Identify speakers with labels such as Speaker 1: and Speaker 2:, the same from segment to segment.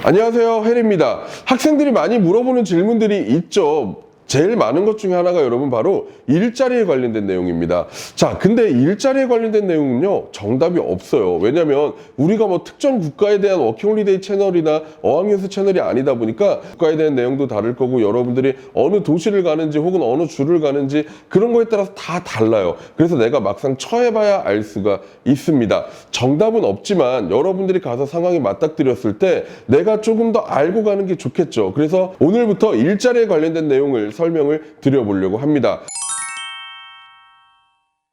Speaker 1: 안녕하세요, 혜리입니다. 학생들이 많이 물어보는 질문들이 있죠. 제일 많은 것 중에 하나가 여러분 바로 일자리에 관련된 내용입니다. 자, 근데 일자리에 관련된 내용은요, 정답이 없어요. 왜냐면 우리가 뭐 특정 국가에 대한 워킹홀리데이 채널이나 어학연수 채널이 아니다 보니까 국가에 대한 내용도 다를 거고 여러분들이 어느 도시를 가는지 혹은 어느 주를 가는지 그런 거에 따라서 다 달라요. 그래서 내가 막상 처해봐야 알 수가 있습니다. 정답은 없지만 여러분들이 가서 상황이 맞닥뜨렸을 때 내가 조금 더 알고 가는 게 좋겠죠. 그래서 오늘부터 일자리에 관련된 내용을 설명을 드려보려고 합니다.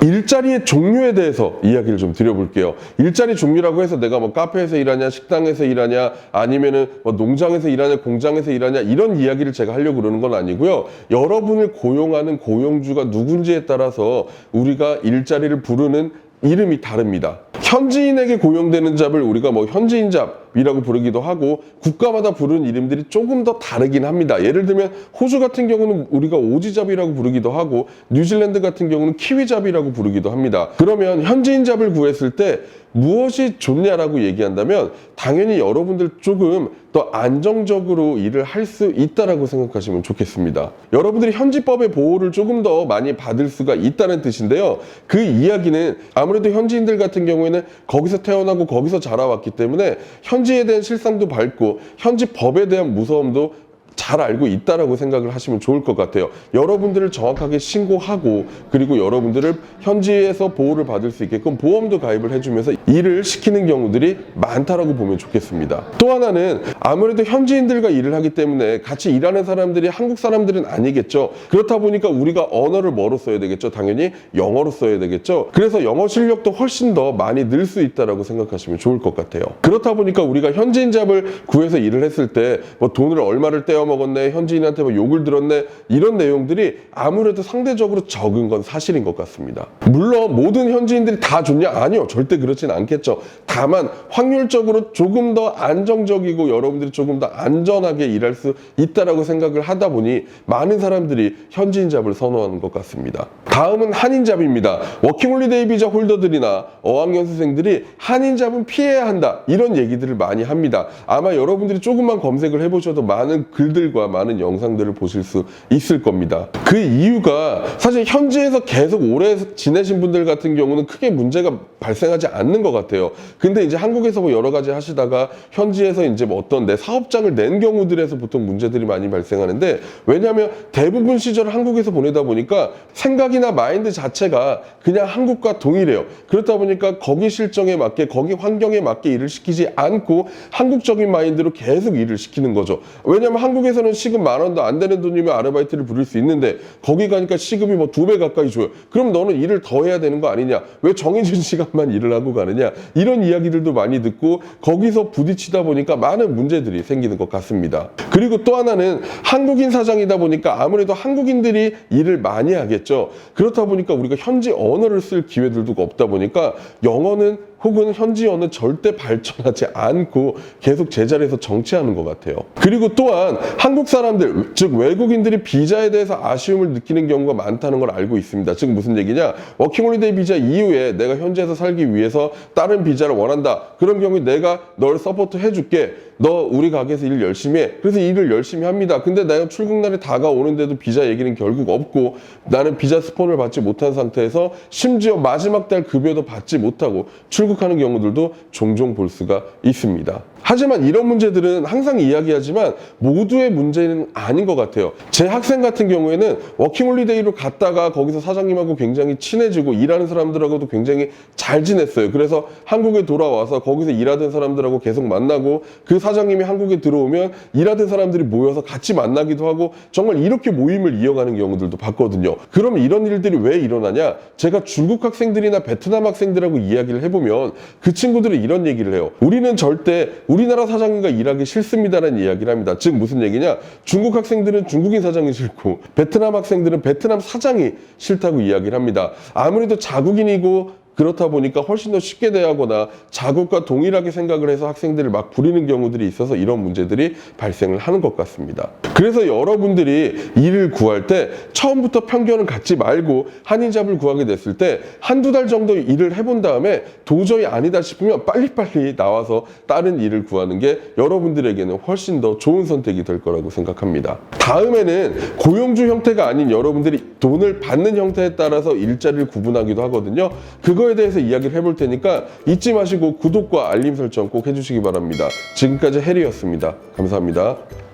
Speaker 1: 일자리의 종류에 대해서 이야기를 좀 드려볼게요. 일자리 종류라고 해서 내가 뭐 카페에서 일하냐, 식당에서 일하냐, 아니면은 뭐 농장에서 일하냐, 공장에서 일하냐, 이런 이야기를 제가 하려고 그러는 건 아니고요. 여러분을 고용하는 고용주가 누군지에 따라서 우리가 일자리를 부르는 이름이 다릅니다. 현지인에게 고용되는 잡을 우리가 뭐 현지인 잡이라고 부르기도 하고 국가마다 부르는 이름들이 조금 더 다르긴 합니다. 예를 들면 호주 같은 경우는 우리가 오지잡이라고 부르기도 하고 뉴질랜드 같은 경우는 키위잡이라고 부르기도 합니다. 그러면 현지인 잡을 구했을 때 무엇이 좋냐라고 얘기한다면 당연히 여러분들 조금 더 안정적으로 일을 할 수 있다라고 생각하시면 좋겠습니다. 여러분들이 현지법의 보호를 조금 더 많이 받을 수가 있다는 뜻인데요. 그 이야기는 아무래도 현지인들 같은 경우에는 거기서 태어나고 거기서 자라왔기 때문에 현지에 대한 실상도 밝고 현지 법에 대한 무서움도 잘 알고 있다라고 생각을 하시면 좋을 것 같아요. 여러분들을 정확하게 신고하고 그리고 여러분들을 현지에서 보호를 받을 수 있게끔 보험도 가입을 해주면서 일을 시키는 경우들이 많다라고 보면 좋겠습니다. 또 하나는 아무래도 현지인들과 일을 하기 때문에 같이 일하는 사람들이 한국 사람들은 아니겠죠. 그렇다 보니까 우리가 언어를 뭐로 써야 되겠죠? 당연히 영어로 써야 되겠죠. 그래서 영어 실력도 훨씬 더 많이 늘 수 있다라고 생각하시면 좋을 것 같아요. 그렇다 보니까 우리가 현지인 잡을 구해서 일을 했을 때 뭐 돈을 얼마를 떼어 먹었네, 현지인한테 뭐 욕을 들었네, 이런 내용들이 아무래도 상대적으로 적은 건 사실인 것 같습니다. 물론 모든 현지인들이 다 좋냐? 아니요, 절대 그렇진 않겠죠. 다만 확률적으로 조금 더 안정적이고 여러분들이 조금 더 안전하게 일할 수 있다라고 생각을 하다 보니 많은 사람들이 현지인 잡을 선호하는 것 같습니다. 다음은 한인 잡입니다. 워킹홀리데이 비자 홀더들이나 어학연수생들이 한인 잡은 피해야 한다, 이런 얘기들을 많이 합니다. 아마 여러분들이 조금만 검색을 해보셔도 많은 글들과 많은 영상들을 보실 수 있을 겁니다. 그 이유가 사실 현지에서 계속 오래 지내신 분들 같은 경우는 크게 문제가 발생하지 않는 것 같아요. 근데 이제 한국에서 뭐 여러 가지 하시다가 현지에서 이제 뭐 어떤 내 사업장을 낸 경우들에서 보통 문제들이 많이 발생하는데, 왜냐하면 대부분 시절을 한국에서 보내다 보니까 생각이나 마인드 자체가 그냥 한국과 동일해요. 그렇다 보니까 거기 실정에 맞게 거기 환경에 맞게 일을 시키지 않고 한국적인 마인드로 계속 일을 시키는 거죠. 왜냐면 한국에서는 시급 10,000원도 안 되는 돈이면 아르바이트를 부릴 수 있는데 거기 가니까 시급이 뭐 2배 가까이 줘요. 그럼 너는 일을 더 해야 되는 거 아니냐? 왜 정해진 시간만 일을 하고 가느냐? 이런 이야기들도 많이 듣고 거기서 부딪히다 보니까 많은 문제들이 생기는 것 같습니다. 그리고 또 하나는 한국인 사장이다 보니까 아무래도 한국인들이 일을 많이 하겠죠. 그렇다 보니까 우리가 현지 언어를 쓸 기회들도 없다 보니까 영어는 혹은 현지어는 절대 발전하지 않고 계속 제자리에서 정치하는 것 같아요. 그리고 또한 한국 사람들, 즉 외국인들이 비자에 대해서 아쉬움을 느끼는 경우가 많다는 걸 알고 있습니다. 즉 무슨 얘기냐? 워킹홀리데이 비자 이후에 내가 현지에서 살기 위해서 다른 비자를 원한다. 그런 경우에 내가 널 서포트 해줄게. 너 우리 가게에서 일 열심히 해. 그래서 일을 열심히 합니다. 근데 내가 출국날이 다가오는데도 비자 얘기는 결국 없고 나는 비자 스폰을 받지 못한 상태에서 심지어 마지막 달 급여도 받지 못하고 출국하는 경우들도 종종 볼 수가 있습니다. 하지만 이런 문제들은 항상 이야기하지만 모두의 문제는 아닌 것 같아요. 제 학생 같은 경우에는 워킹홀리데이로 갔다가 거기서 사장님하고 굉장히 친해지고 일하는 사람들하고도 굉장히 잘 지냈어요. 그래서 한국에 돌아와서 거기서 일하던 사람들하고 계속 만나고 그 사장님이 한국에 들어오면 일하던 사람들이 모여서 같이 만나기도 하고 정말 이렇게 모임을 이어가는 경우들도 봤거든요. 그럼 이런 일들이 왜 일어나냐? 제가 중국 학생들이나 베트남 학생들하고 이야기를 해보면 그 친구들은 이런 얘기를 해요. 우리는 절대 우리나라 사장님과 일하기 싫습니다라는 이야기를 합니다. 즉 무슨 얘기냐? 중국 학생들은 중국인 사장이 싫고 베트남 학생들은 베트남 사장이 싫다고 이야기를 합니다. 아무래도 자국인이고 그렇다 보니까 훨씬 더 쉽게 대하거나 자국과 동일하게 생각을 해서 학생들을 막 부리는 경우들이 있어서 이런 문제들이 발생을 하는 것 같습니다. 그래서 여러분들이 일을 구할 때 처음부터 편견을 갖지 말고 한인잡을 구하게 됐을 때 한두 달 정도 일을 해본 다음에 도저히 아니다 싶으면 빨리빨리 나와서 다른 일을 구하는 게 여러분들에게는 훨씬 더 좋은 선택이 될 거라고 생각합니다. 다음에는 고용주 형태가 아닌 여러분들이 돈을 받는 형태에 따라서 일자리를 구분하기도 하거든요. 그거에 대해서 이야기를 해볼 테니까 잊지 마시고 구독과 알림 설정 꼭 해주시기 바랍니다. 지금까지 해리였습니다. 감사합니다.